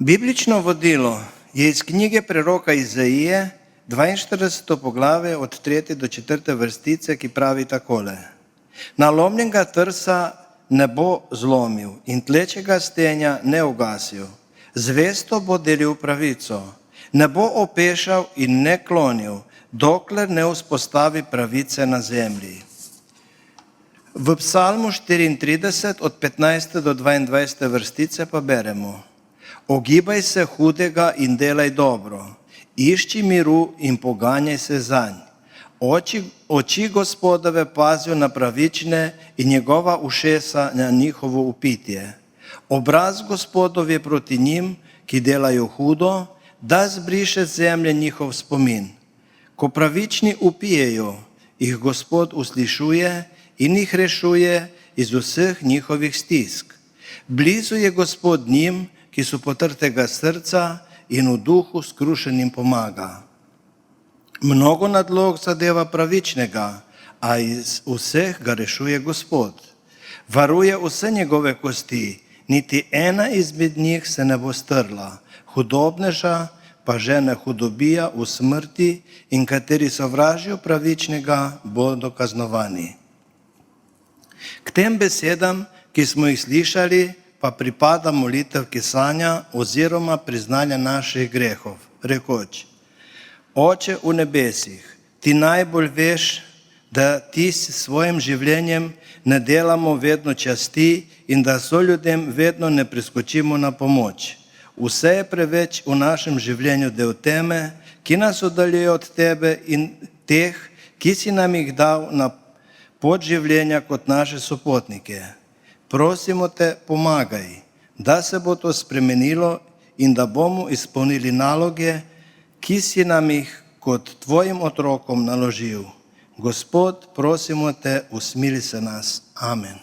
Biblično vodilo je iz knjige preroka Izaije, 42. poglavje od 3. do 4. vrstice, ki pravi takole. Nalomljenega trsa ne bo zlomil in tlečega stenja ne ugasil. Zvesto bo delil pravico, ne bo opešal in ne klonil, dokler ne vzpostavi pravice na zemlji. V Psalmu 34 od 15. do 22. vrstice pa beremo: Ogibaj se hudega in delaj dobro, išči miru in poganjaj se zanj. Oči Gospodove pazijo na pravične in njegova ušesa na njihovo upitje. Obraz Gospodov je proti njim, ki delajo hudo, da zbriše zemlje njihov spomin. Ko pravični upijejo, jih Gospod uslišuje in jih rešuje iz vseh njihovih stisk. Blizu je Gospod njim, ki so potrtega srca in v duhu skrušenim pomaga. Mnogo nadlog zadeva pravičnega, a iz vseh ga rešuje Gospod. Varuje vse njegove kosti, niti ena izmed njih se ne bo strla. Hudobneža pa žene hudobija v smrti in kateri sovražijo pravičnega, bodo kaznovani. K tem besedam, ki smo jih slišali, pa pripada molitev kesanja oziroma priznanja naših grehov, rekoč: Oče v nebesih, ti najbolj veš, da ti s svojim življenjem ne delamo vedno časti in da soljudem vedno ne priskočimo na pomoč. Vse je preveč v našem življenju del teme, ki nas oddaljuje od tebe in teh, ki si nam jih dal na pot življenja kot naše sopotnike. Prosimo te, pomagaj, da se bo to spremenilo in da bomo izpolnili naloge, ki si nam jih kot tvojim otrokom naložil. Gospod, prosimo te, usmili se nas. Amen.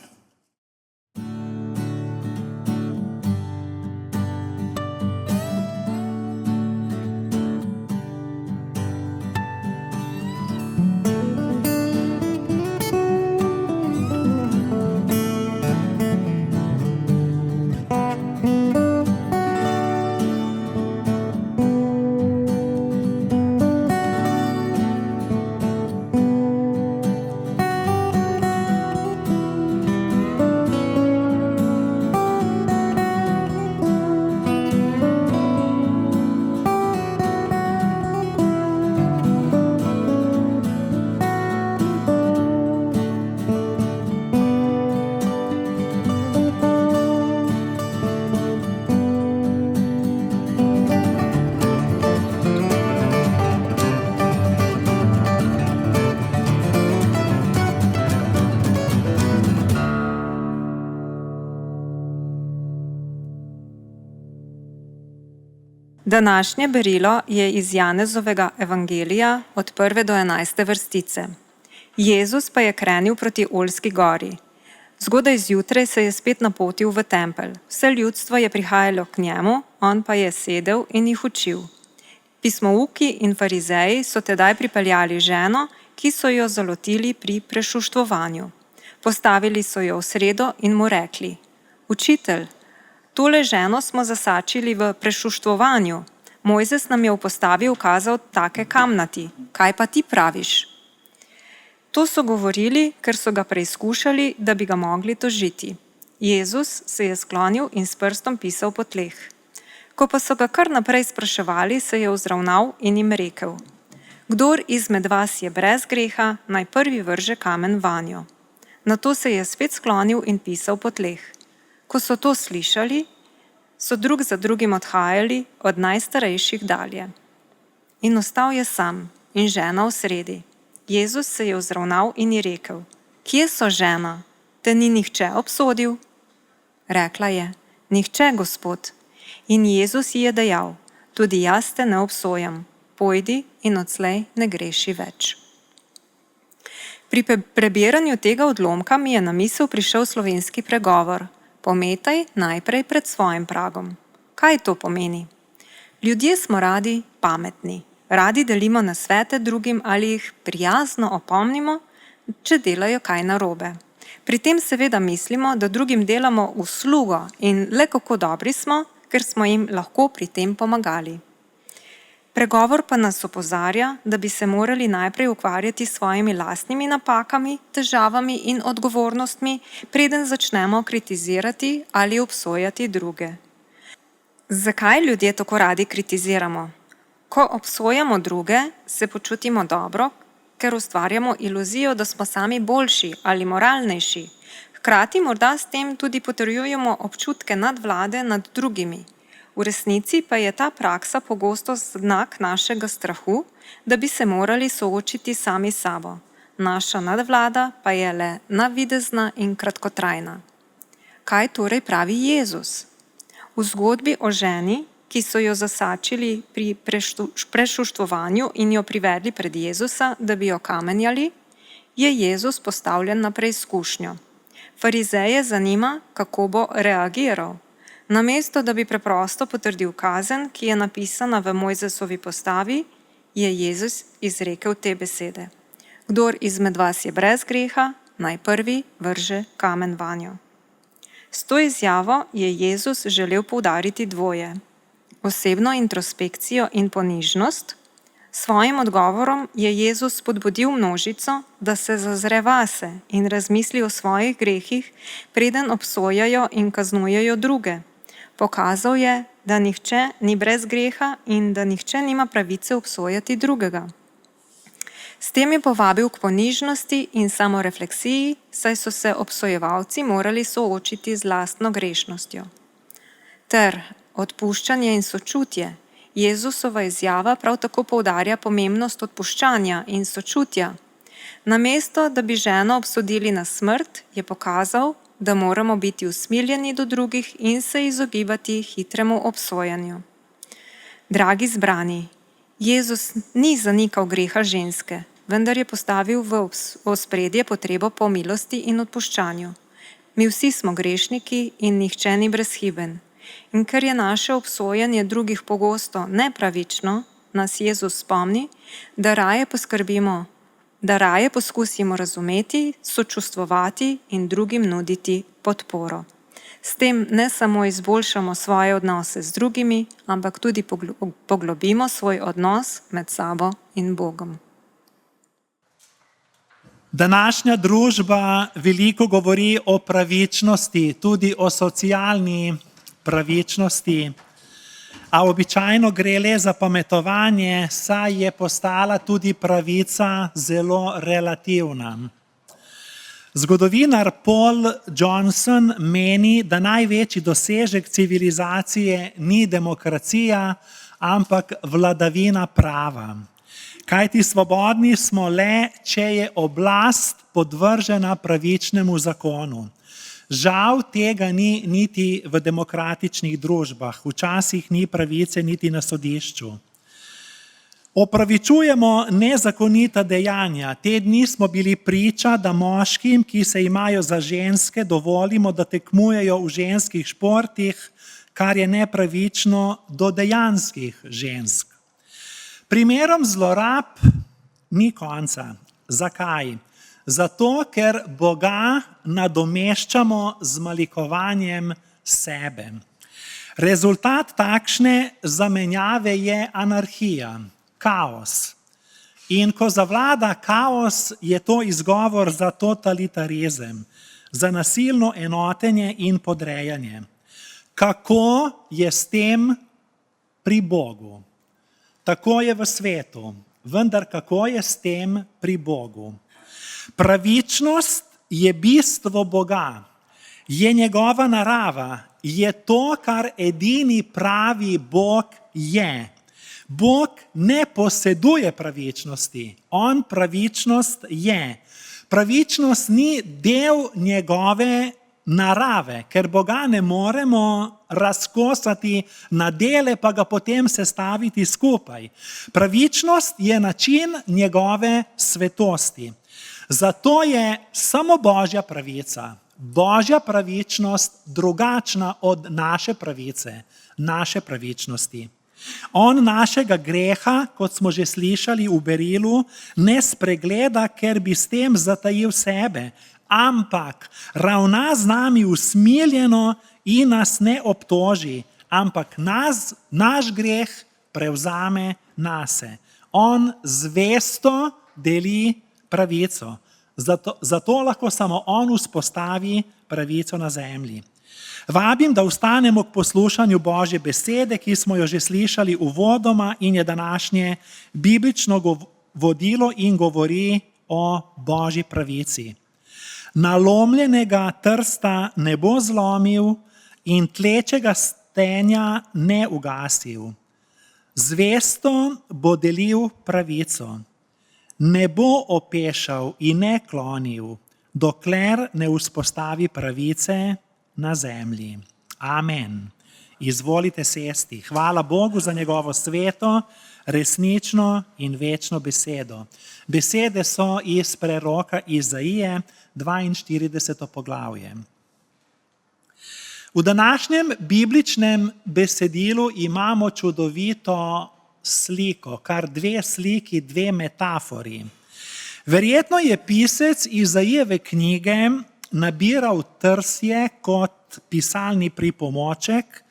Današnje berilo je iz Janezovega evangelija od 1. do 11. vrstice. Jezus pa je krenil proti Oljski gori. Zgodaj zjutraj se je spet napotil v tempelj. Vse ljudstvo je prihajalo k njemu, on pa je sedel in jih učil. Pismouki in farizeji so tedaj pripeljali ženo, ki so jo zalotili pri prešuštvovanju. Postavili so jo v sredo in mu rekli: Učitelj, tole ženo smo zasačili v prešuštvovanju. Mojzes nam je v postavi ukazal take kamnati. Kaj pa ti praviš? To so govorili, ker so ga preizkušali, da bi ga mogli tožiti. Jezus se je sklonil in s prstom pisal po tleh. Ko pa so ga kar naprej spraševali, se je vzravnal in jim rekel: Kdor izmed vas je brez greha, naj prvi vrže kamen vanjo. Nato se je spet sklonil in pisal po tleh. Ko so to slišali, so drug za drugim odhajali od najstarejših dalje. In ostal je sam in žena v sredi. Jezus se je vzravnal in ji rekel: Kje so žena? Te ni nihče obsodil? Rekla je: Nihče, Gospod. In Jezus ji je dejal: Tudi jaz te ne obsojam. Pojdi in odslej ne greši več. Pri prebiranju tega odlomka mi je na misel prišel slovenski pregovor: Pometaj najprej pred svojim pragom. Kaj to pomeni? Ljudje smo radi pametni. Radi delimo nasvete drugim ali jih prijazno opomnimo, če delajo kaj narobe. Pri tem seveda mislimo, da drugim delamo uslugo in le kako dobri smo, ker smo jim lahko pri tem pomagali. Pregovor pa nas opozarja, da bi se morali najprej ukvarjati s svojimi lastnimi napakami, težavami in odgovornostmi, preden začnemo kritizirati ali obsojati druge. Zakaj ljudje tako radi kritiziramo? Ko obsojamo druge, se počutimo dobro, ker ustvarjamo iluzijo, da smo sami boljši ali moralnejši. Hkrati morda s tem tudi potrjujemo občutke nadvlade nad drugimi. V resnici pa je ta praksa pogosto znak našega strahu, da bi se morali soočiti sami s sabo. Naša nadvlada pa je le navidezna in kratkotrajna. Kaj torej pravi Jezus? V zgodbi o ženi, ki so jo zasačili pri prešuštvovanju in jo privedli pred Jezusa, da bi jo kamenjali, je Jezus postavljen na preizkušnjo. Farizeje zanima, kako bo reagiral. Namesto, da bi preprosto potrdil kazen, ki je napisana v Mojzesovi postavi, je Jezus izrekel te besede. Kdor izmed vas je brez greha, naj prvi vrže kamen vanjo. S to izjavo je Jezus želel poudariti dvoje. Osebno introspekcijo in ponižnost. S svojim odgovorom je Jezus spodbudil množico, da se zazre vase in razmisli o svojih grehih, preden obsojajo in kaznujejo druge. Pokazal je, da nihče ni brez greha in da nihče nima pravice obsojati drugega. S tem je povabil k ponižnosti in samorefleksiji, saj so se obsojevalci morali soočiti z lastno grešnostjo. Ter odpuščanje in sočutje. Jezusova izjava prav tako poudarja pomembnost odpuščanja in sočutja. Namesto, da bi ženo obsodili na smrt, je pokazal, da moramo biti usmiljeni do drugih in se izogibati hitremu obsojanju. Dragi zbrani, Jezus ni zanikal greha ženske, vendar je postavil v ospredje potrebo po milosti in odpuščanju. Mi vsi smo grešniki in nihče ni brezhiben. In ker je naše obsojanje drugih pogosto nepravično, nas Jezus spomni, da raje poskusimo razumeti, sočustvovati in drugim nuditi podporo. S tem ne samo izboljšamo svoje odnose z drugimi, ampak tudi poglobimo svoj odnos med sabo in Bogom. Današnja družba veliko govori o pravičnosti, tudi o socialni pravičnosti, a običajno gre le za pametovanje, saj je postala tudi pravica zelo relativna. Zgodovinar Paul Johnson meni, da največji dosežek civilizacije ni demokracija, ampak vladavina prava. Kajti svobodni smo le, če je oblast podvržena pravičnemu zakonu. Žal tega ni niti v demokratičnih družbah, včasih ni pravice niti na sodišču. Opravičujemo nezakonita dejanja. Te dni smo bili priča, da moškim, ki se imajo za ženske, dovolimo, da tekmujejo v ženskih športih, kar je nepravično do dejanskih žensk. Primerom zlorab ni konca. Zakaj? Zato, ker Boga nadomeščamo z malikovanjem sebe. Rezultat takšne zamenjave je anarhija, kaos. In ko zavlada kaos, je to izgovor za totalitarizem, za nasilno enotenje in podrejanje. Kako je s tem pri Bogu? Tako je v svetu, vendar kako je s tem pri Bogu? Pravičnost je bistvo Boga, je njegova narava, je to, kar edini pravi Bog je. Bog ne poseduje pravičnosti, on pravičnost je. Pravičnost ni del njegove narave, ker Boga ne moremo razkosati na dele, pa ga potem sestaviti skupaj. Pravičnost je način njegove svetosti. Zato je samo Božja pravica, Božja pravičnost drugačna od naše pravice, naše pravičnosti. On našega greha, kot smo že slišali v berilu, ne spregleda, ker bi s tem zatajil sebe, ampak ravna z nami usmiljeno in nas ne obtoži, ampak naš greh prevzame nase. On zvesto deli pravico. Zato lahko samo on vzpostavi pravico na zemlji. Vabim, da ostanemo k poslušanju Božje besede, ki smo jo že slišali uvodoma in je današnje biblično vodilo in govori o Božji pravici. Nalomljenega trsta ne bo zlomil in tlečega stenja ne ugasil. Zvesto bo delil pravico. Ne bo opešal in ne klonil, dokler ne vzpostavi pravice na zemlji. Amen. Izvolite sesti. Hvala Bogu za njegovo sveto, resnično in večno besedo. Besede so iz preroka Izaije, 42. poglavje. V današnjem bibličnem besedilu imamo čudovito sliko, kar dve sliki, dve metafori. Verjetno je pisec Izaijeve knjige nabiral trsje kot pisalni pripomoček,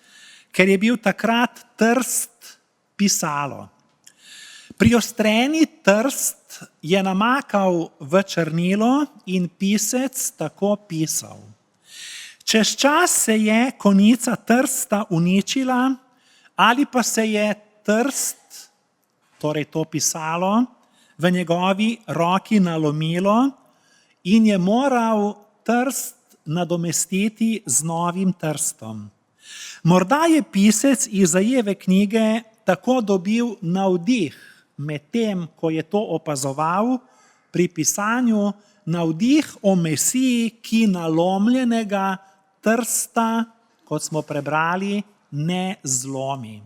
ker je bil takrat trst pisalo. Priostreni trst je namakal v črnilo in pisec tako pisal. Čez čas se je konica trsta uničila ali pa se je trst, torej to pisalo, v njegovi roki nalomilo in je moral trst nadomestiti z novim trstom. Morda je pisec Izaijeve knjige tako dobil navdih med tem, ko je to opazoval, pri pisanju navdih o Mesiji, ki nalomljenega trsta, kot smo prebrali, ne zlomi.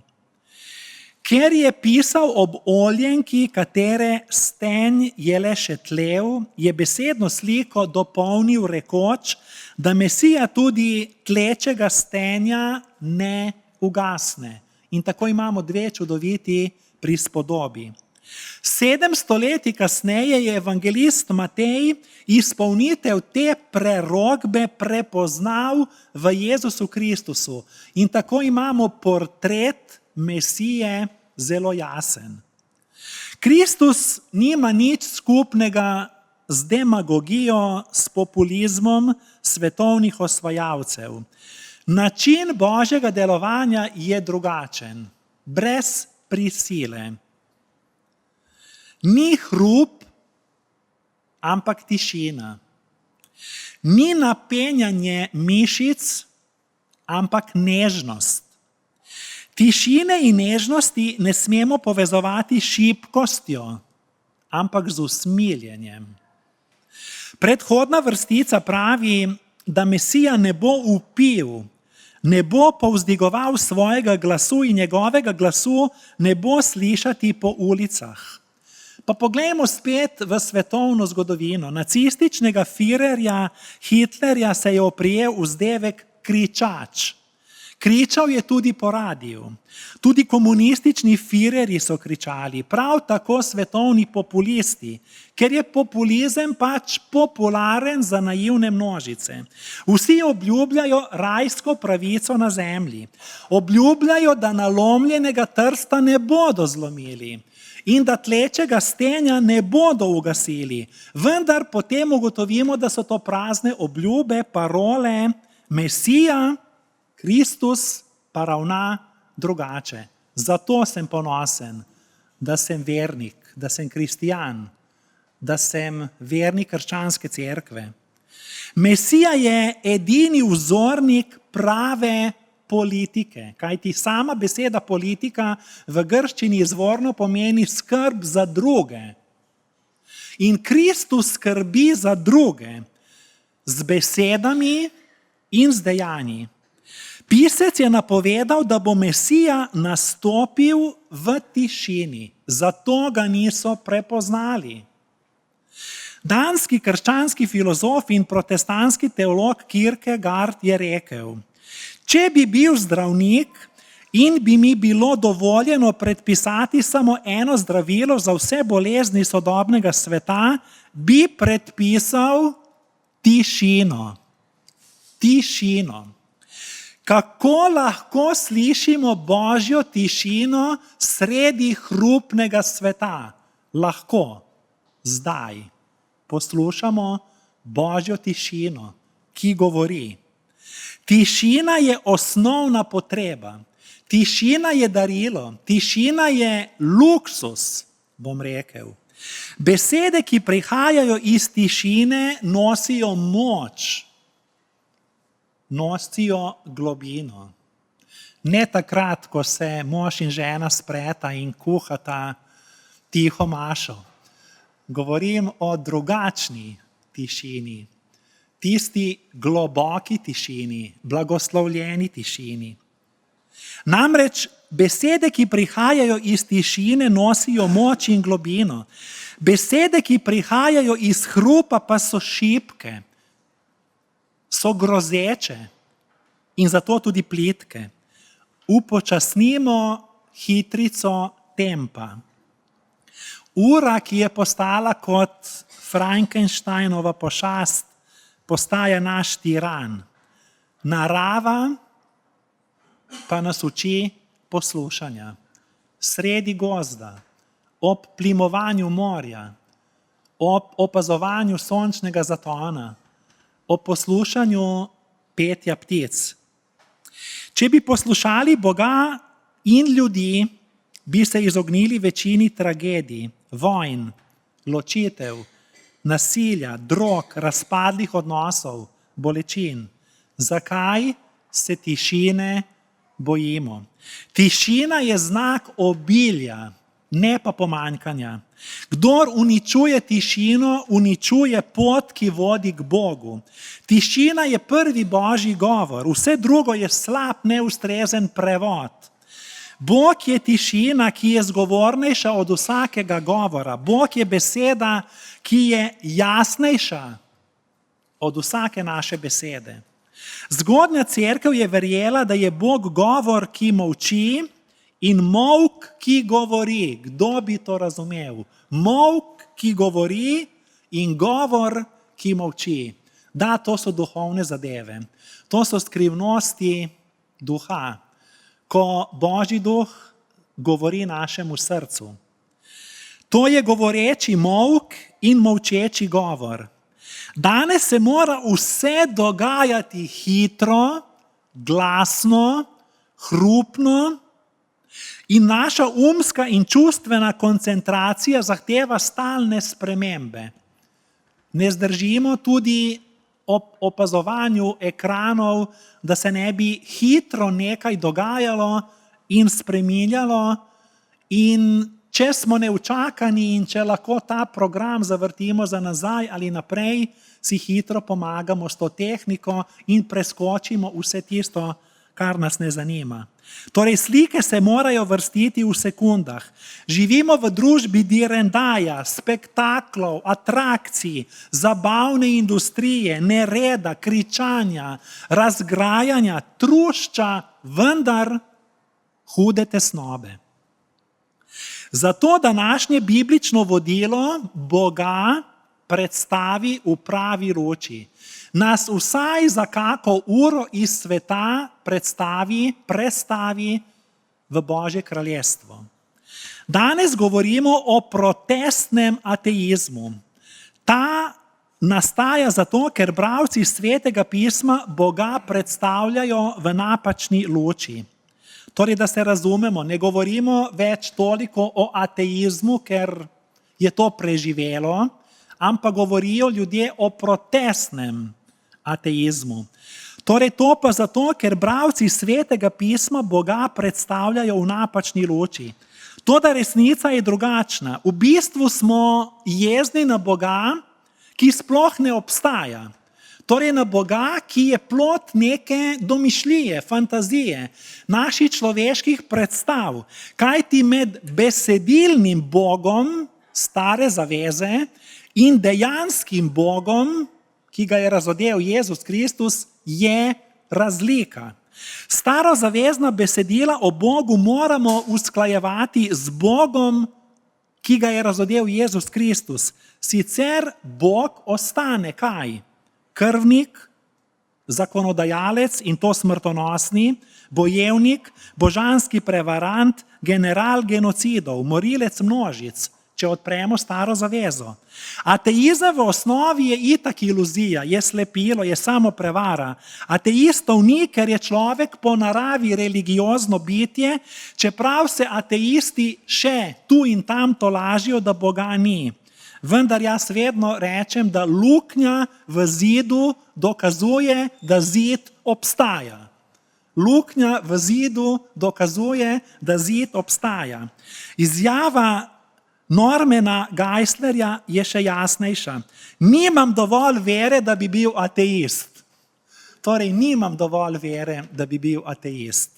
Ker je pisal ob oljenki, katere stenj je le še tlev, je besedno sliko dopolnil rekoč, da Mesija tudi tlečega stenja ne ugasne. In tako imamo dve čudoviti prispodobi. 700 let kasneje je evangelist Matej izpolnitev te prerokbe prepoznal v Jezusu Kristusu. In tako imamo portret Mesije zelo jasen. Kristus nima nič skupnega z demagogijo, s populizmom svetovnih osvajalcev. Način Božjega delovanja je drugačen, brez prisile. Ni hrup, ampak tišina. Ni napenjanje mišic, ampak nežnost. Tišine in nežnosti ne smemo povezovati s šibkostjo, ampak z usmiljenjem. Predhodna vrstica pravi, da Mesija ne bo vpil, ne bo povzdigoval svojega glasu in njegovega glasu ne bo slišati po ulicah. Pa poglejmo spet v svetovno zgodovino. Nacističnega firerja Hitlerja se je oprijel vzdevek kričač. Kričal je tudi po radiju. Tudi komunistični firerji so kričali, prav tako svetovni populisti, ker je populizem pač popularen za naivne množice. Vsi obljubljajo rajsko pravico na zemlji. Obljubljajo, da nalomljenega trsta ne bodo zlomili in da tlečega stenja ne bodo ugasili. Vendar potem ugotovimo, da so to prazne obljube, parole. Mesija, Kristus pa ravna drugače. Zato sem ponosen, da sem vernik, da sem kristijan, da sem vernik krščanske cerkve. Mesija je edini vzornik prave politike, kajti sama beseda politika v grščini izvorno pomeni skrb za druge. In Kristus skrbi za druge z besedami in z dejanji. Pisec je napovedal, da bo Mesija nastopil v tišini, zato ga niso prepoznali. Danski krščanski filozof in protestantski teolog Kierkegaard je rekel: če bi bil zdravnik in bi mi bilo dovoljeno predpisati samo eno zdravilo za vse bolezni sodobnega sveta, bi predpisal tišino. Tišino. Kako lahko slišimo Božjo tišino sredi hrupnega sveta? Lahko, zdaj poslušamo Božjo tišino, ki govori. Tišina je osnovna potreba, tišina je darilo, tišina je luksus, bom rekel. Besede, ki prihajajo iz tišine, nosijo moč, nosijo globino. Ne takrat, ko se mož in žena spreta in kuhata tiho mašo. Govorim o drugačni tišini, tisti globoki tišini, blagoslovljeni tišini. Namreč besede, ki prihajajo iz tišine, nosijo moč in globino. Besede, ki prihajajo iz hrupa, pa so šibke, so grozeče in zato tudi plitke. Upočasnimo hitrico tempa. Ura, ki je postala kot Frankensteinova pošast, postaja naš tiran. Narava pa nas uči poslušanja. Sredi gozda, ob plimovanju morja, ob opazovanju sončnega zatona, ob poslušanju petja ptic. Če bi poslušali Boga in ljudi, bi se izognili večini tragedij, vojn, ločitev, nasilja, drog, razpadlih odnosov, bolečin. Zakaj se tišine bojimo? Tišina je znak obilja, ne pa pomanjkanja. Kdor uničuje tišino, uničuje pot, ki vodi k Bogu. Tišina je prvi Božji govor, vse drugo je slab, neustrezen prevod. Bog je tišina, ki je zgovornejša od vsakega govora. Bog je beseda, ki je jasnejša od vsake naše besede. Zgodnja cerkev je verjela, da je Bog govor, ki molči, in molk, ki govori. Kdo bi to razumel? Molk, ki govori, in govor, ki molči. Da, to so duhovne zadeve. To so skrivnosti duha, ko Božji duh govori našemu srcu. To je govoreči molk in molčeči govor. Danes se mora vse dogajati hitro, glasno, hrupno in naša umska in čustvena koncentracija zahteva stalne spremembe. Ne zdržimo tudi ob opazovanju ekranov, da se ne bi hitro nekaj dogajalo in spreminjalo, in če smo neučakani in če lahko ta program zavrtimo za nazaj ali naprej, si hitro pomagamo s to tehniko in preskočimo vse tisto, kar nas ne zanima. Torej, slike se morajo vrstiti v sekundah. Živimo v družbi direndaja, spektaklov, atrakcij, zabavne industrije, nereda, kričanja, razgrajanja, trušča, vendar hude tesnobe. Zato današnje biblično vodilo Boga predstavi v pravi luči. Nas vsaj za kako uro iz sveta prestavi v Božje kraljestvo. Danes govorimo o protestnem ateizmu. Ta nastaja zato, ker bralci Svetega pisma Boga predstavljajo v napačni luči. Torej, da se razumemo, ne govorimo več toliko o ateizmu, ker je to preživelo, ampak govorijo ljudje o protestnem ateizmu. Torej, to pa zato, ker bralci Svetega pisma Boga predstavljajo v napačni luči. Toda resnica je drugačna. V bistvu smo jezni na Boga, ki sploh ne obstaja. Torej na Boga, ki je plod neke domišljije, fantazije, naših človeških predstav. Kajti med besedilnim Bogom stare zaveze in dejanskim Bogom, ki ga je razodel Jezus Kristus, je razlika. Starozavezna besedila o Bogu moramo usklajevati z Bogom, ki ga je razodel Jezus Kristus. Sicer Bog ostane kaj? Krvnik, zakonodajalec in to smrtonosni, bojevnik, božanski prevarant, general genocidov, morilec množic, če odpremo Staro zavezo. Ateizem v osnovi je itak iluzija, je slepilo, je samo prevara. Ateistov ni, ker je človek po naravi religiozno bitje, čeprav se ateisti še tu in tam tolažijo, da Boga ni. Vendar jaz vedno rečem, da luknja v zidu dokazuje, da zid obstaja. Luknja v zidu dokazuje, da zid obstaja. Izjava Normana Geislerja je še jasnejša. Nimam dovolj vere, da bi bil ateist. Torej, nimam dovolj vere, da bi bil ateist.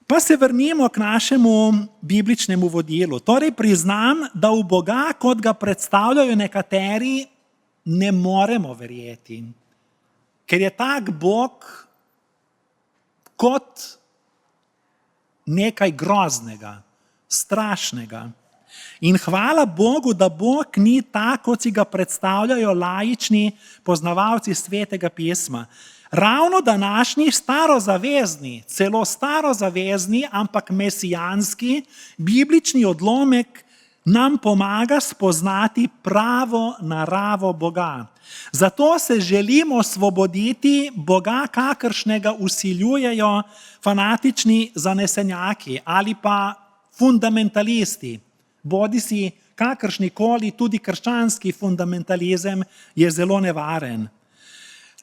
Pa se vrnimo k našemu bibličnemu vodilu. Torej, priznam, da v Boga, kot ga predstavljajo nekateri, ne moremo verjeti. Ker je tak Bog kot nekaj groznega, strašnega. In hvala Bogu, da Bog ni tak, kot si ga predstavljajo laični poznavalci Svetega pisma. Ravno današnji starozavezni, celo starozavezni, ampak mesijanski, biblični odlomek nam pomaga spoznati pravo naravo Boga. Zato se želimo osvoboditi Boga, kakršnega vsiljujejo fanatični zanesenjaki ali pa fundamentalisti. Bodisi kakršnikoli, tudi krščanski fundamentalizem je zelo nevaren.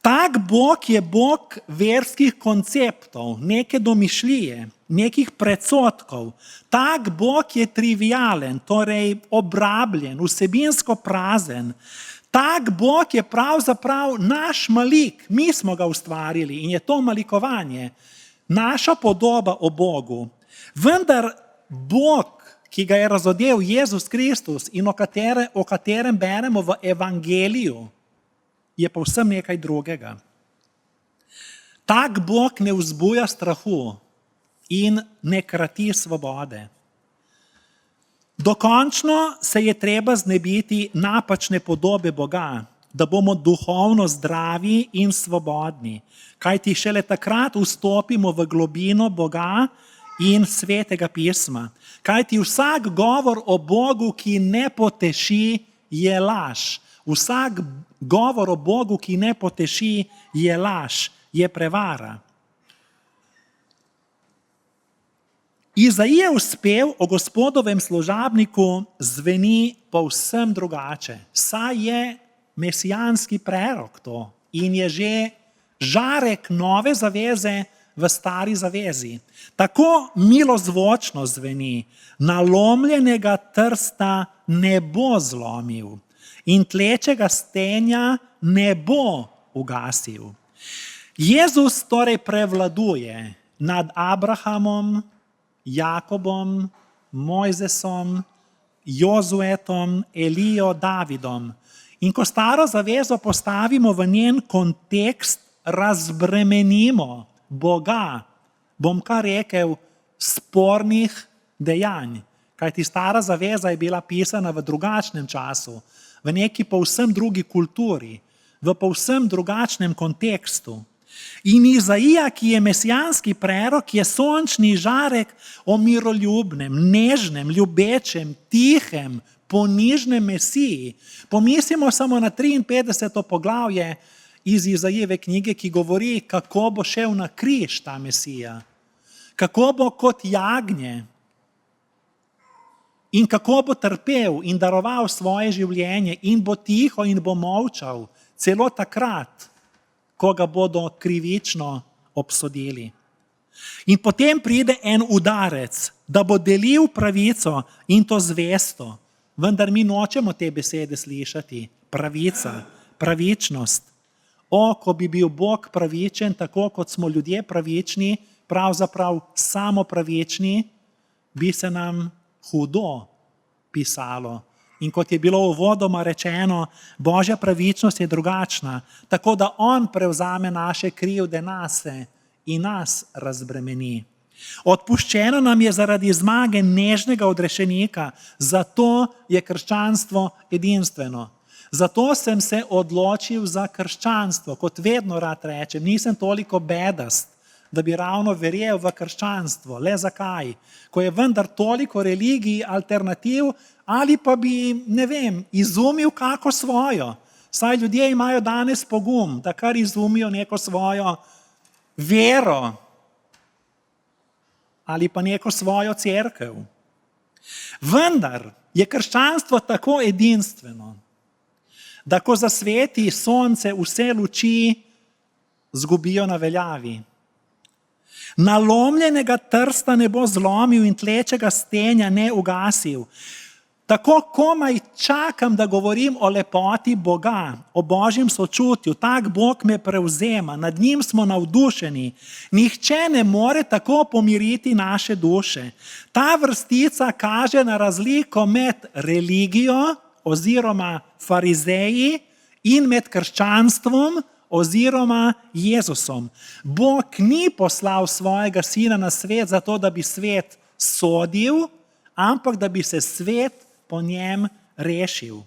Tak Bog je Bog verskih konceptov, neke domišljije, nekih predsotkov. Tak Bog je trivialen, torej obrabljen, vsebinsko prazen. Tak Bog je pravzaprav naš malik, mi smo ga ustvarili in je to malikovanje, naša podoba o Bogu. Vendar Bog, ki ga je razodel Jezus Kristus in o katerem beremo v Evangeliju, je povsem nekaj drugega. Tak Bog ne vzbuja strahu in ne krati svobode. Dokončno se je treba znebiti napačne podobe Boga, da bomo duhovno zdravi in svobodni, kajti šele takrat vstopimo v globino Boga in Svetega pisma. Kajti vsak govor o Bogu, ki ne poteši, je laž. Vsak govor o Bogu, ki ne poteši, je laž, je prevara. Izaijev spev o Gospodovem služabniku zveni povsem drugače. Saj je mesijanski prerok to in je že žarek nove zaveze v stari zavezi. Tako milozvočno zveni: nalomljenega trsta ne bo zlomil in tlečega stenja ne bo ugasil. Jezus torej prevladuje nad Abrahamom, Jakobom, Mojzesom, Jozuetom, Elijo, Davidom. In ko staro zavezo postavimo v njen kontekst, razbremenimo Boga, bom kar rekel, spornih dejanj. Kajti stara zaveza je bila pisana v drugačnem času, v neki povsem drugi kulturi, v povsem drugačnem kontekstu. In Izaija, ki je mesijanski prerok, je sončni žarek o miroljubnem, nežnem, ljubečem, tihem, ponižnem Mesiji. Pomislimo samo na 53. poglavje iz Izaijeve knjige, ki govori, kako bo šel na križ ta Mesija, kako bo kot jagnje in kako bo trpel in daroval svoje življenje in bo tiho in bo molčal celo takrat, ko ga bodo krivično obsodili. In potem pride en udarec, da bo delil pravico in to zvesto, vendar mi nočemo te besede slišati. Pravica, pravičnost. O, ko bi bil Bog pravičen, tako kot smo ljudje pravični, pravzaprav samo pravični, bi se nam hudo pisalo. In kot je bilo uvodoma rečeno, Božja pravičnost je drugačna, tako da on prevzame naše krivde nase in nas razbremeni. Odpuščeno nam je zaradi zmage nežnega odrešenika, zato je krščanstvo edinstveno. Zato sem se odločil za krščanstvo, kot vedno rad rečem, nisem toliko bedast, da bi ravno verjel v krščanstvo. Le zakaj? Ko je vendar toliko religij, alternativ, ali pa bi, ne vem, izumil kako svojo. Saj ljudje imajo danes pogum, da kar izumijo neko svojo vero ali pa neko svojo cerkev. Vendar je krščanstvo tako edinstveno, da ko zasveti sonce, vse luči zgubijo na veljavi. Nalomljenega trsta ne bo zlomil in tlečega stenja ne ugasil. Tako komaj čakam, da govorim o lepoti Boga, o Božjem sočutju. Tak Bog me prevzema, nad njim smo navdušeni. Nihče ne more tako pomiriti naše duše. Ta vrstica kaže na razliko med religijo oziroma farizeji in med krščanstvom oziroma Jezusom. Bog ni poslal svojega sina na svet zato, da bi svet sodil, ampak da bi se svet po njem rešil.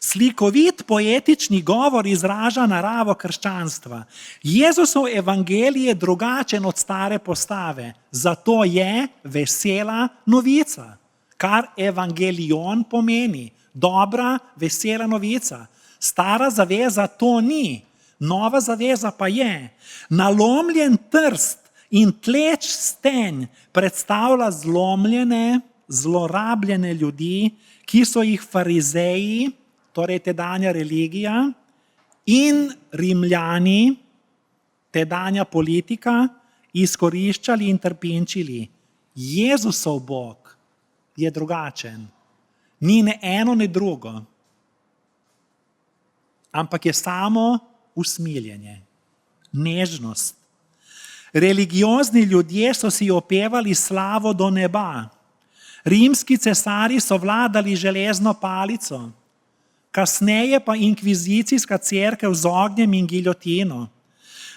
Slikovit poetični govor izraža naravo krščanstva. Jezusov evangelij je drugačen od stare postave, zato je vesela novica, kar evangelion pomeni, dobra, vesela novica. Stara zaveza to ni, nova zaveza pa je. Nalomljen trst in tleč stenj predstavlja zlomljene, zlorabljene ljudi, ki so jih farizeji, torej tedanja religija, in Rimljani, tedanja politika, izkoriščali in trpinčili. Jezusov Bog je drugačen. Ni ne eno, ne drugo, ampak je samo usmiljenje, nežnost. Religiozni ljudje so si opevali slavo do neba. Rimski cesari so vladali železno palico, kasneje pa inkvizicijska cerkev z ognjem in giljotino.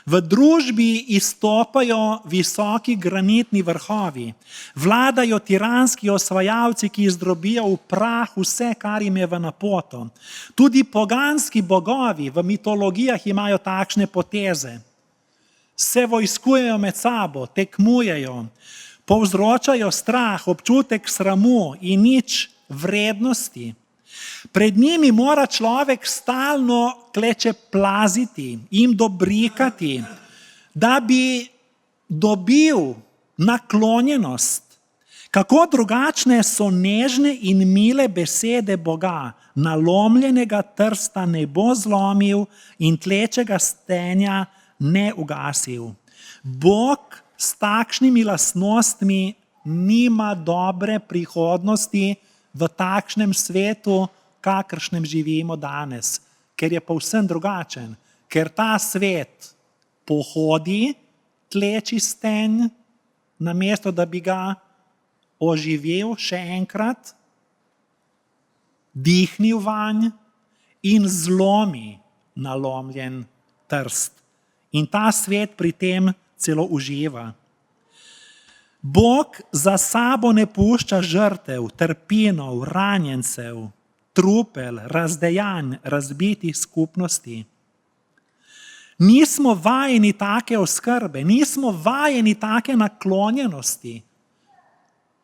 V družbi izstopajo visoki granitni vrhovi, vladajo tiranski osvajalci, ki izdrobijo v prah vse, kar jim je v napoto. Tudi poganski bogovi v mitologijah imajo takšne poteze. Se vojskujejo med sabo, tekmujejo, povzročajo strah, občutek sramu in nič vrednosti. Pred njimi mora človek stalno klečeplaziti, jim dobrikati, da bi dobil naklonjenost. Kako drugačne so nežne in mile besede Boga. Nalomljenega trsta ne bo zlomil in tlečega stenja ne ugasil. Bog s takšnimi lastnostmi nima dobre prihodnosti v takšnem svetu, kakršnem živimo danes, ker je povsem drugačen, ker ta svet pohodi, tleči stenj, namesto da bi ga oživel še enkrat, dihnil vanj in zlomi nalomljen trst. In ta svet pri tem celo uživa. Bog za sabo ne pušča žrtev, trpinov, ranjencev, trupel, razdejanj, razbitih skupnosti. Nismo vajeni take oskrbe, nismo vajeni take naklonjenosti.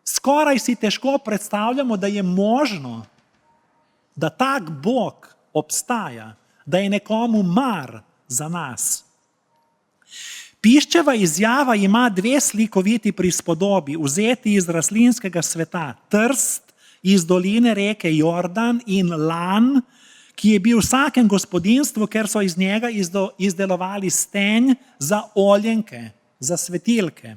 Skoraj si težko predstavljamo, da je možno, da tak Bog obstaja, da je nekomu mar za nas. Piščeva izjava ima dve slikoviti prispodobi, vzeti iz rastlinskega sveta. Trst iz doline reke Jordan in lan, ki je bil v vsakem gospodinjstvu, ker so iz njega izdelovali stenj za oljenke, za svetilke.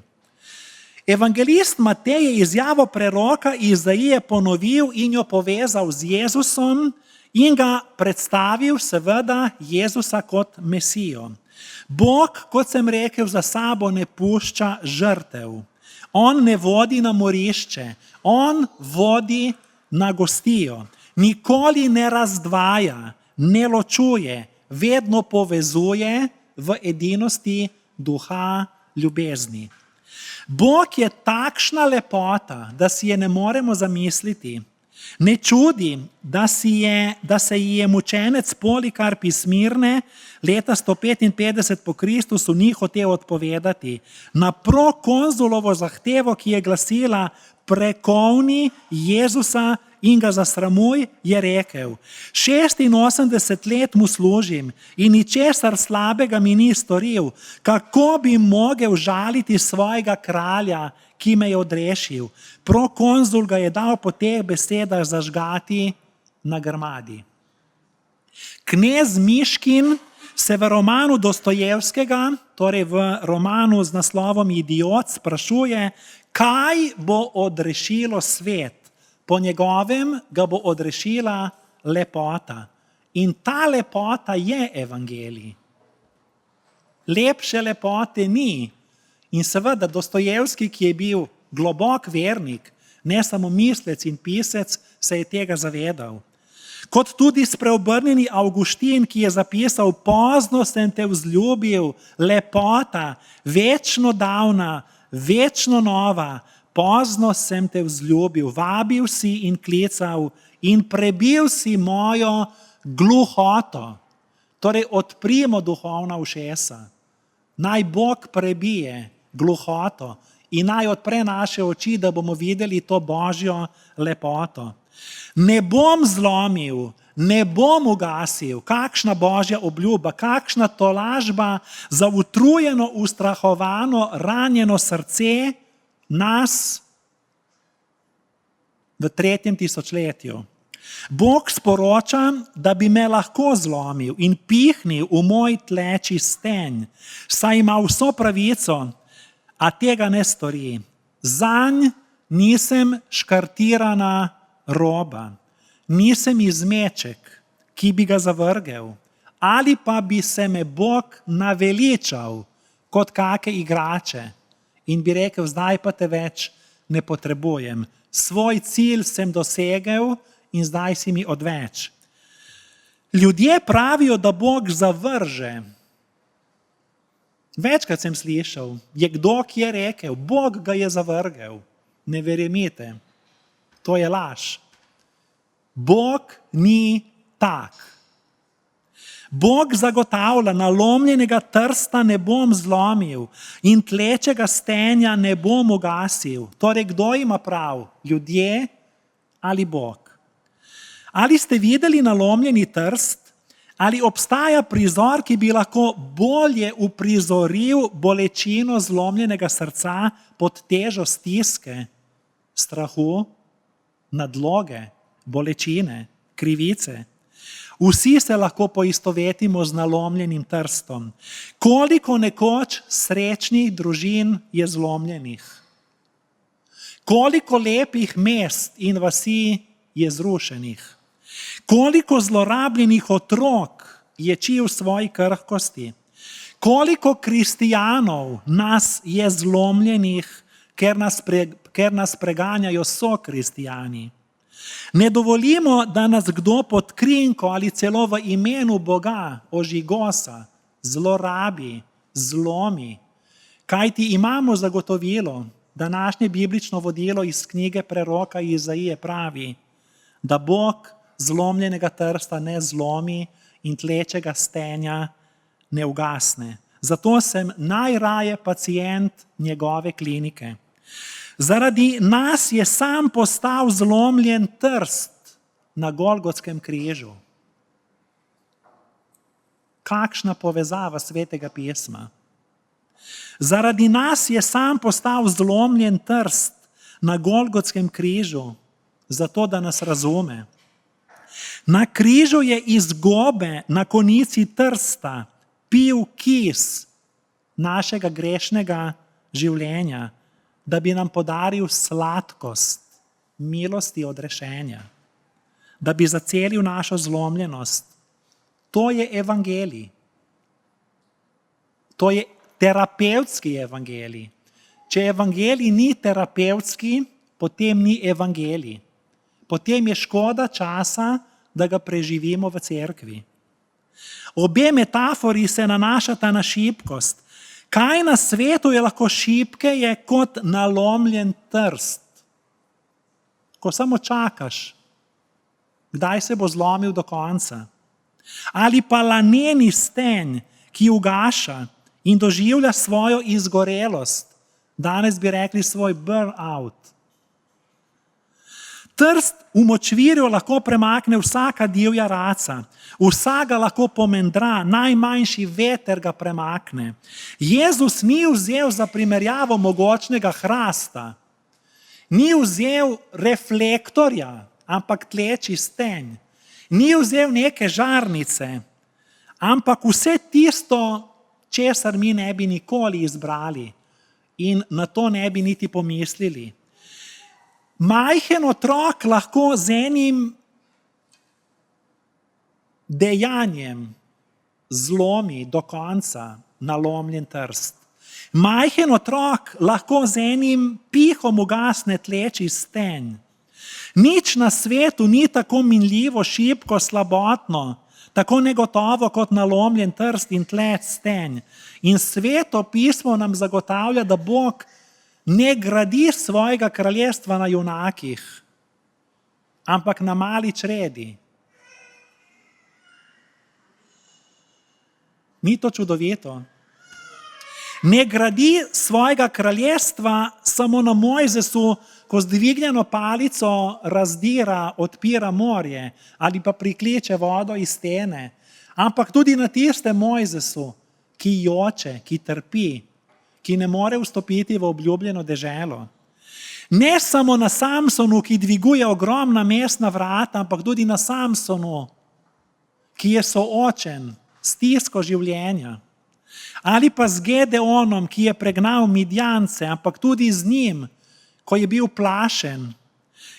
Evangelist Matej je izjavo preroka Izaije ponovil in jo povezal z Jezusom in ga predstavil seveda Jezusa kot Mesijo. Bog, kot sem rekel, za sabo ne pušča žrtev. On ne vodi na morišče, on vodi na gostijo. Nikoli ne razdvaja, ne ločuje, vedno povezuje v edinosti duha ljubezni. Bog je takšna lepota, da si je ne moremo zamisliti. Ne čudi, da se ji je mučenec Polikarp iz Smirne leta 155 po Kristusu ni hotel odpovedati. Na prokonzulovo zahtevo, ki je glasila prekovni Jezusa in ga zasramuj, je rekel: 86 let mu služim in ničesar slabega mi ni storil. Kako bi mogel žaliti svojega kralja, ki me je odrešil? Prokonzul ga je dal po teh besedah zažgati na grmadi. Knez Miškin se v romanu Dostojevskega, torej v romanu z naslovom Idiot, sprašuje, kaj bo odrešilo svet. Po njegovem ga bo odrešila lepota. In ta lepota je evangelij. Lepše lepote ni. In seveda Dostojevski, ki je bil globok vernik, ne samo mislec in pisec, se je tega zavedal. Kot tudi spreobrnjeni Avguštin, ki je zapisal: pozno sem te vzljubil, lepota, večno davna, večno nova, pozno sem te vzljubil, vabil si in klical in prebil si mojo gluhoto. Torej odprimo duhovna ušesa. Naj Bog prebije gluhoto in naj odpre naše oči, da bomo videli to Božjo lepoto. Ne bom zlomil, ne bom ugasil. Kakšna Božja obljuba, kakšna tolažba za utrujeno, ustrahovano, ranjeno srce nas v 3. tisočletju. Bog sporoča, da bi me lahko zlomil in pihnil v moj tleči stenj, saj ima vso pravico, a tega ne stori. Zanj nisem škartirana roba, nisem izmeček, ki bi ga zavrgel, ali pa bi se me Bog naveličal kot kake igrače in bi rekel: zdaj pa te več ne potrebujem. Svoj cilj sem dosegel in zdaj si mi odveč. Ljudje pravijo, da Bog zavrže. Večkrat sem slišal, je kdo, ki je rekel: Bog ga je zavrgel. Ne verjemite, to je laž. Bog ni tak. Bog zagotavlja: nalomljenega trsta ne bom zlomil in tlečega stenja ne bom ugasil. Torej, kdo ima prav? Ljudje ali Bog? Ali ste videli nalomljeni trst? Ali obstaja prizor, ki bi lahko bolje uprizoril bolečino zlomljenega srca pod težo stiske, strahu, nadloge, bolečine, krivice? Vsi se lahko poistovetimo z nalomljenim trstom. Koliko nekoč srečnih družin je zlomljenih? Koliko lepih mest in vasi je zrušenih? Koliko zlorabljenih otrok ječi v svoji krhkosti? Koliko kristijanov nas je zlomljenih, ker nas preganjajo sokristijani? Ne dovolimo, da nas kdo pod krinko ali celo v imenu Boga ožigosa, zlorabi, zlomi. Kajti imamo zagotovilo, današnje biblično vodilo iz knjige preroka Izaije pravi, da Bog zlomljenega trsta ne zlomi in tlečega stenja ne ugasne. Zato sem najraje pacient njegove klinike. Zaradi nas je sam postal zlomljen trst na Golgotskem križu. Kakšna povezava Svetega pisma. Zaradi nas je sam postal zlomljen trst na Golgotskem križu, zato da nas razume. Na križu je iz gobe na konici trsta pil kis našega grešnega življenja, da bi nam podaril sladkost milosti odrešenja, da bi zacelil našo zlomljenost. To je evangelij. To je terapevtski evangelij. Če evangelij ni terapevtski, potem ni evangelij. Potem je škoda časa, da ga preživimo v cerkvi. Obe metafori se nanašata na šibkost. Kaj na svetu je lahko šibkeje kot nalomljen trst? Ko samo čakaš, Kdaj se bo zlomil do konca? Ali pa laneni stenj, ki ugaša in doživlja svojo izgorelost. Danes bi rekli svoj burn-out. Trst v močvirju lahko premakne vsaka divja raca, vsaka lahko pomendra, najmanjši veter ga premakne. Jezus ni vzel za primerjavo mogočnega hrasta, ni vzel reflektorja, ampak tleči stenj, ni vzel neke žarnice, ampak vse tisto, česar mi ne bi nikoli izbrali in na to ne bi niti pomislili. Majhen otrok lahko z enim dejanjem zlomi do konca nalomljen trst. Majhen otrok lahko z enim pihom ugasne tleči stenj. Nič na svetu ni tako minljivo, šibko, slabotno, tako negotovo kot nalomljen trst in tlet stenj. In Sveto pismo nam zagotavlja, da Bog ne gradi svojega kraljestva na junakih, ampak na mali čredi. Ni to čudovito? Ne gradi svojega kraljestva samo na Mojzesu, ko z dvignjeno palico razdira, odpira morje ali pa prikliče vodo iz stene, ampak tudi na tistem Mojzesu, ki joče, ki trpi, ki ne more vstopiti v obljubljeno deželo. Ne samo na Samsonu, ki dviguje ogromna mestna vrata, ampak tudi na Samsonu, ki je soočen s stisko življenja. Ali pa z Gedeonom, ki je pregnal Midjance, ampak tudi z njim, ko je bil plašen.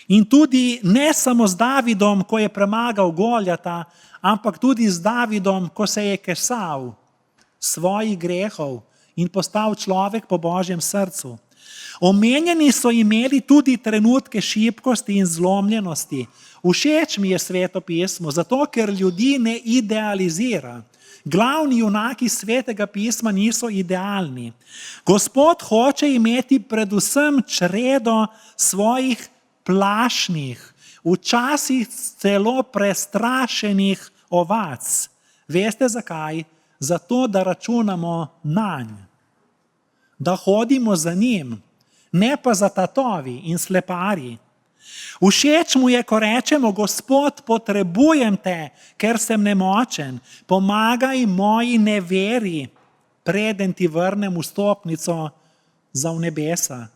In tudi ne samo z Davidom, ko je premagal Goljata, ampak tudi z Davidom, ko se je kesal svojih grehov in postal človek po Božjem srcu. Omenjeni so imeli tudi trenutke šibkosti in zlomljenosti. Všeč mi je Sveto pismo, zato ker ljudi ne idealizira. Glavni junaki Svetega pisma niso idealni. Gospod hoče imeti predvsem čredo svojih plašnih, včasih celo prestrašenih ovac. Veste zakaj? Zato, da računamo nanj, da hodimo za njim, ne pa za tatovi in sleparji. Všeč mu je, ko rečemo: Gospod, potrebujem te, ker sem nemočen, pomagaj moji neveri, preden ti vrnem vstopnico za v nebesa.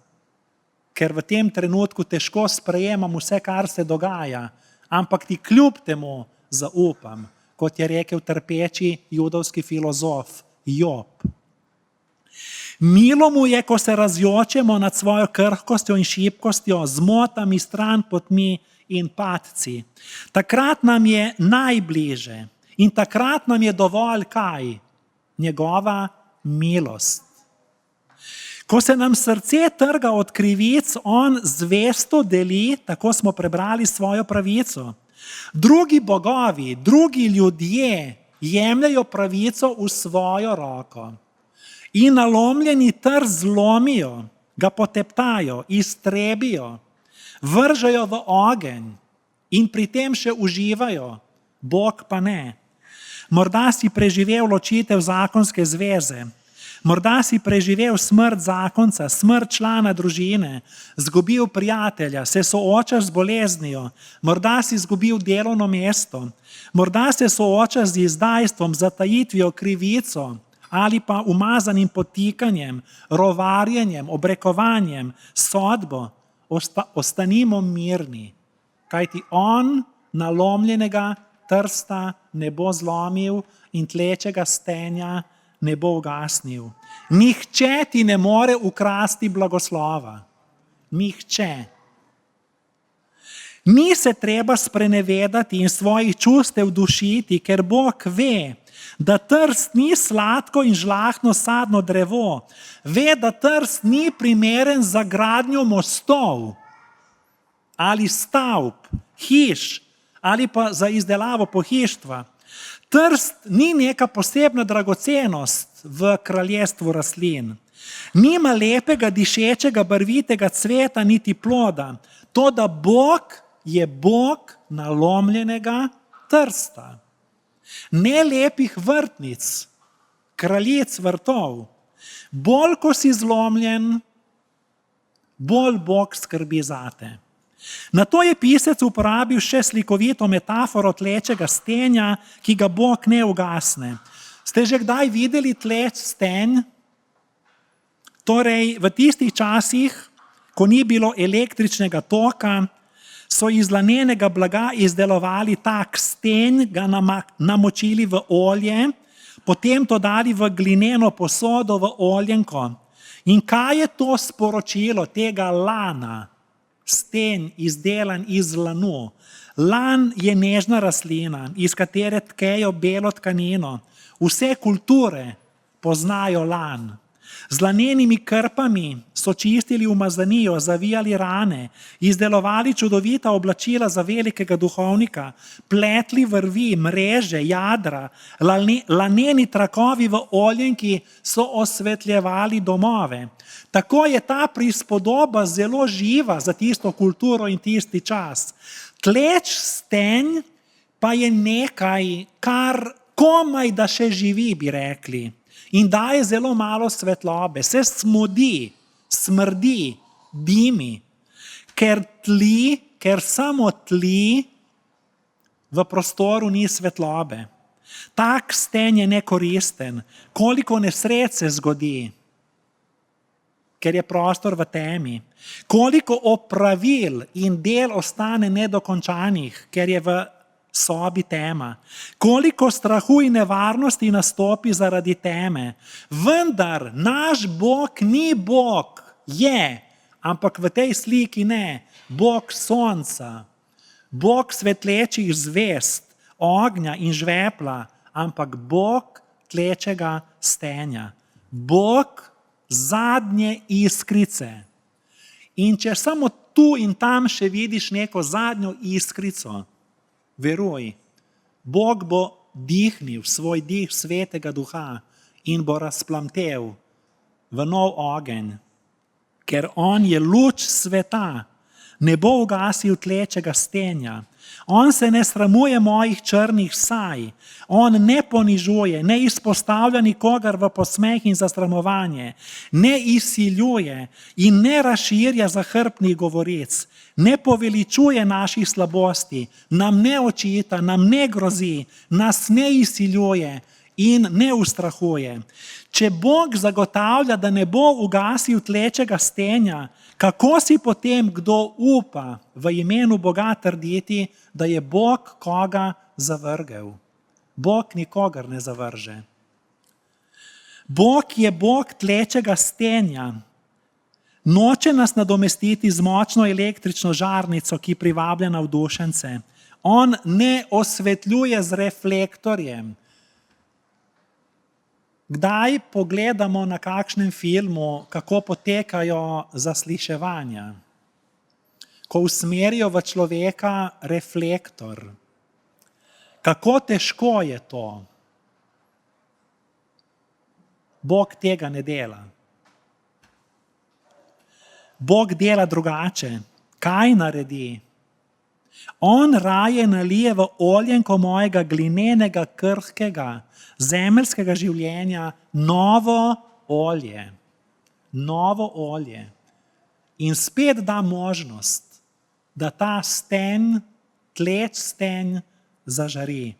Ker v tem trenutku težko sprejemam vse, kar se dogaja, ampak ti kljub temu zaupam, kot je rekel trpeči judovski filozof Job. Milo mu je, ko se razjočemo nad svojo krhkostjo in šibkostjo, zmotami, stranpotmi in padci. Takrat nam je najbliže in takrat nam je dovolj kaj? Njegova milost. Ko se nam srce trga od krivic, on zvesto deli, tako smo prebrali, svojo pravico. Drugi bogovi, drugi ljudje jemljajo pravico v svojo roko in nalomljeni trst zlomijo, ga poteptajo, iztrebijo, vržejo v ogenj in pri tem še uživajo, Bog pa ne. Morda si preživel ločitev zakonske zveze, morda si preživel smrt zakonca, smrt člana družine, zgubil prijatelja, se soočaš z boleznijo, morda si izgubil delovno mesto, morda se soočaš z izdajstvom, zatajitvijo, krivico ali pa umazanim potikanjem, rovarjenjem, obrekovanjem, sodbo. Ostanimo mirni, kajti on nalomljenega trsta ne bo zlomil in tlečega stenja ne bo ugasnil. Nihče ti ne more ukrasti blagoslova. Nihče. Ni se treba sprenevedati in svojih čustev dušiti, ker Bog ve, da trst ni sladko in žlahtno sadno drevo. Ve, da trst ni primeren za gradnjo mostov ali stavb, hiš ali pa za izdelavo pohištva. Trst ni neka posebna dragocenost v kraljestvu rastlin. Nima lepega, dišečega, barvitega cveta niti ploda. To, da Bog je Bog nalomljenega trsta, ne lepih vrtnic, kraljic vrtov. Bolj, ko si zlomljen, bolj Bog skrbi zate. Na to je pisec uporabil še slikovito metaforo tlečega stenja, ki ga Bog ne ugasne. Ste že kdaj videli tleč stenj? Torej, v tistih časih, ko ni bilo električnega toka, so iz lanenega blaga izdelovali tak stenj, ga namočili v olje, potem to dali v glineno posodo v oljenko. In kaj je to sporočilo tega lana? Stenj izdelan iz lanu. Lan je nežna rastlina, iz katere tkejo belo tkanino. Vse kulture poznajo lan. Z lanenimi krpami so čistili umazanijo, zavijali rane, izdelovali čudovita oblačila za velikega duhovnika, pletli vrvi, mreže, jadra, laneni trakovi v oljenki so osvetljevali domove. Tako je ta prispodoba zelo živa za tisto kulturo in tisti čas. Tleč stenj pa je nekaj, kar komaj da še živi, bi rekli. In daje zelo malo svetlobe, se smodi, smrdi, dimi, ker samo tli, v prostoru ni svetlobe. Tak stenj je nekoristen. Koliko nesreč se zgodi, ker je prostor v temi. Koliko opravil in del ostane nedokončanih, ker je v sobi tema. Koliko strahu in nevarnosti nastopi zaradi teme. Vendar naš Bog ni Bog, je, ampak v tej sliki ne. Bog sonca, Bog svetlečih zvest, ognja in žvepla, ampak Bog tlečega stenja. Bog zadnje iskrice. In če samo tu in tam še vidiš neko zadnjo iskrico, veruj, Bog bo dihnil svoj dih svetega duha in bo razplamtel v nov ogenj, ker on je luč sveta, ne bo ugasil tlečega stenja. On se ne sramuje mojih črnih saj, on ne ponižuje, ne izpostavlja nikogar v posmeh in zastramovanje, ne izsiljuje in ne razširja zahrbtnih govoric, ne poveličuje naših slabosti, nam ne očita, nam ne grozi, nas ne izsiljuje in ne ustrahuje. Če Bog zagotavlja, da ne bo ugasil tlečega stenja, kako si potem kdo upa v imenu Boga trditi, da je Bog koga zavrgel? Bog nikogar ne zavrže. Bog je Bog tlečega stenja. Noče nas nadomestiti z močno električno žarnico, ki privablja navdušence. On ne osvetljuje z reflektorjem. Kdaj pogledamo na kakšnem filmu, kako potekajo zasliševanja? Ko usmerijo v človeka reflektor. Kako težko je to? Bog tega ne dela. Bog dela drugače. Kaj naredi? On raje nalije v oljenko mojega glinenega, krhkega, zemeljskega življenja novo olje. Novo olje. In spet da možnost, da ta stenj, tleč stenj zažari.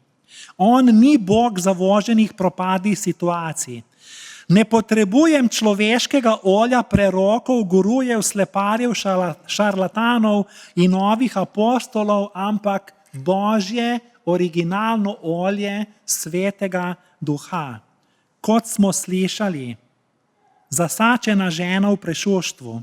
On ni Bog zavoženih propadih situacij. Ne potrebujem človeškega olja prerokov, gurujev, sleparjev, šarlatanov in novih apostolov, ampak Božje originalno olje svetega duha. Kot smo slišali, zasačena žena v prešuštvu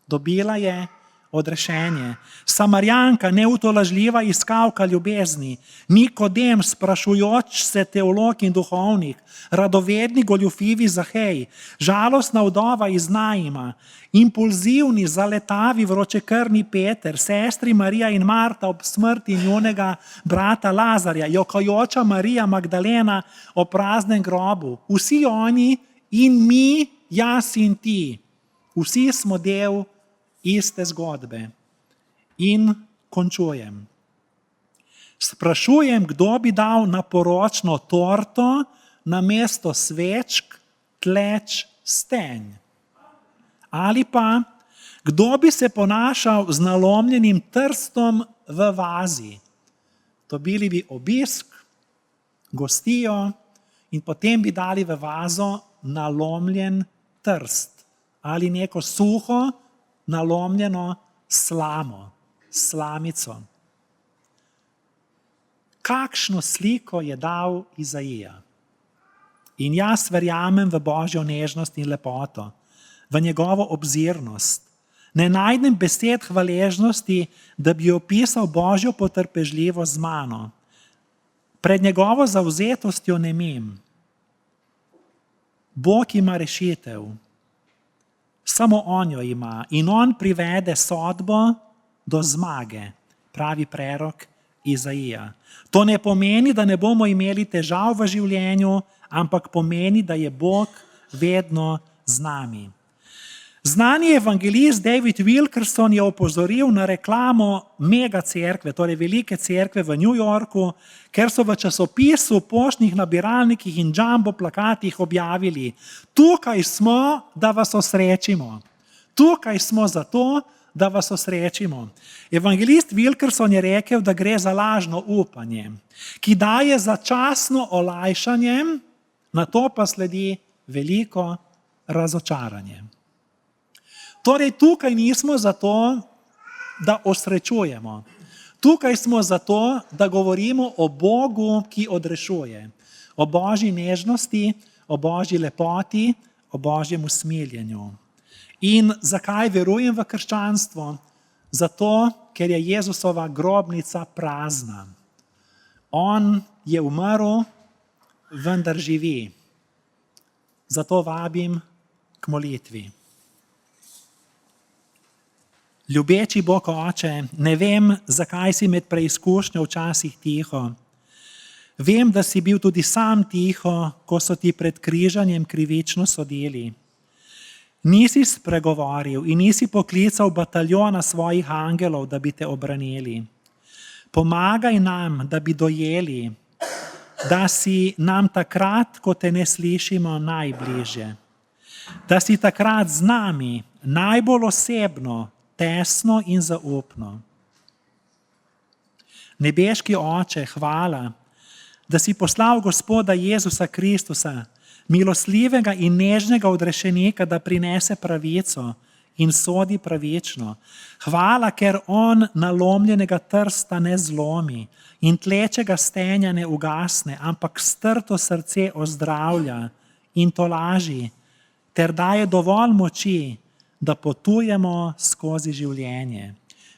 dobila je odrešenje. Samarjanka, neutolažljiva iskalka ljubezni, Nikodem, sprašujoč se teolog in duhovnik, radovedni goljufivi Zahej, žalostna vdova iz Naima, impulzivni, zaletavi, vročekrvni Peter, sestri Marija in Marta ob smrti njunega brata Lazarja, jokajoča Marija Magdalena o praznem grobu. Vsi oni in mi, jaz in ti, vsi smo del iste zgodbe. In končujem. Sprašujem, kdo bi dal na poročno torto namesto svečk tleč stenj. Ali pa, kdo bi se ponašal z nalomljenim trstom v vazi. Dobili bi obisk, gostijo in potem bi dali v vazo nalomljen trst ali neko suho nalomljeno slamo, slamico. Kakšno sliko je dal Izaija? In jaz verjamem v Božjo nežnost in lepoto, v njegovo obzirnost. Ne najdem besed hvaležnosti, da bi opisal Božjo potrpežljivost z mano. Pred njegovo zavzetostjo nemim. Bog ima rešitev. Samo on jo ima in on privede sodbo do zmage, pravi prerok Izaija. To ne pomeni, da ne bomo imeli težav v življenju, ampak pomeni, da je Bog vedno z nami. Znani evangelist David Wilkerson je opozoril na reklamo mega cerkve, torej velike cerkve v New Yorku, ker so v časopisu, poštnih nabiralnikih in jumbo plakatih objavili: tukaj smo, da vas osrečimo. Tukaj smo zato, da vas osrečimo. Evangelist Wilkerson je rekel, da gre za lažno upanje, ki daje začasno olajšanje, nato pa sledi veliko razočaranje. Torej, tukaj nismo zato, da osrečujemo. Tukaj smo zato, da govorimo o Bogu, ki odrešuje. O Božji nežnosti, o Božji lepoti, o Božjem usmiljenju. In zakaj verujem v krščanstvo? Zato, ker je Jezusova grobnica prazna. On je umrl, vendar živi. Zato vabim k molitvi. Ljubeči Bog Oče, ne vem, zakaj si med preizkušnjo včasih tiho. Vem, da si bil tudi sam tiho, ko so ti pred križanjem krivično sodili. Nisi spregovoril in nisi poklical bataljona svojih angelov, da bi te obranili. Pomagaj nam, da bi dojeli, da si nam takrat, ko te ne slišimo, najbližje. Da si takrat z nami najbolj osebno, tesno in zaupno. Nebeški Oče, hvala, da si poslal Gospoda Jezusa Kristusa, milosljivega in nežnega odrešenika, da prinese pravico in sodi pravično. Hvala, ker on nalomljenega trsta ne zlomi in tlečega stenja ne ugasne, ampak strto srce ozdravlja in tolaži, ter daje dovolj moči, da potujemo skozi življenje.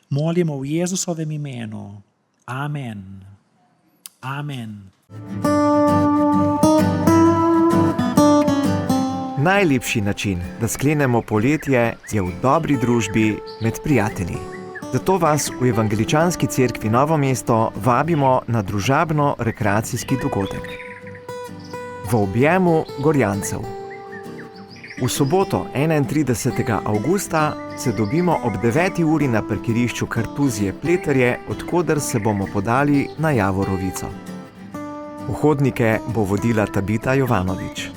Molimo v Jezusovem imenu. Amen. Amen. Najlepši način, da sklenemo poletje, je v dobri družbi med prijatelji. Zato vas v Evangeličanski cerkvi Novo mesto vabimo na družabno-rekreacijski dogodek. V objemu Gorjancev. V soboto 31. avgusta se dobimo ob 9. uri na parkirišču Kartuzije Pleterje, odkoder se bomo podali na Javorovico. Pohodnike bo vodila Tabita Jovanovič.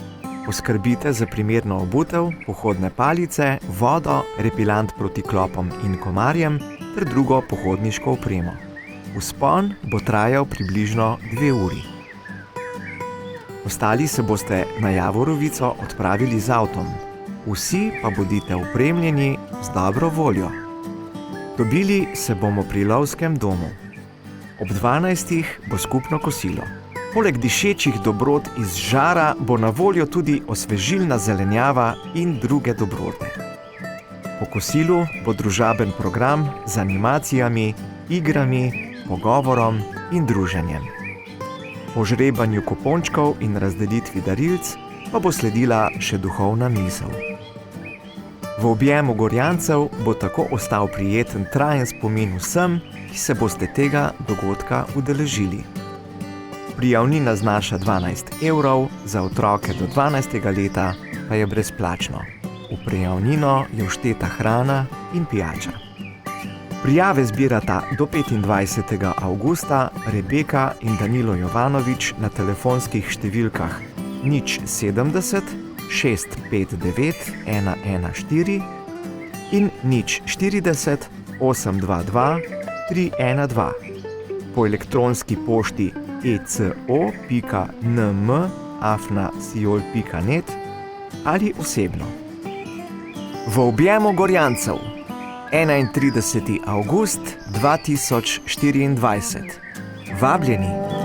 Poskrbite za primerno obutev, pohodne palice, vodo, repilant proti klopom in komarjem ter drugo pohodniško opremo. Vzpon bo trajal približno 2 uri. Ostali se boste na Javorovico odpravili z avtom. Vsi pa bodite opremljeni z dobro voljo. Dobili se bomo pri lovskem domu. Ob 12. bo skupno kosilo. Poleg dišečih dobrot iz žara bo na voljo tudi osvežilna zelenjava in druge dobrote. Po kosilu bo družaben program z animacijami, igrami, pogovorom in druženjem. Po žrebanju kupončkov in razdelitvi darilc pa bo sledila še duhovna misel. V objemu Gorjancev bo tako ostal prijeten trajen spomin vsem, ki se boste tega dogodka udeležili. Prijavnina znaša 12 evrov, za otroke do 12. leta pa je brezplačno. V prijavnino je všteta hrana in pijača. Prijave zbirata do 25. avgusta Rebeka in Danilo Jovanovič na telefonskih številkah 070 659 114 in 040 822 312, po elektronski pošti eco.nm@siol.net ali osebno. V objemu Gorjancev 31. avgust 2024. Vabljeni!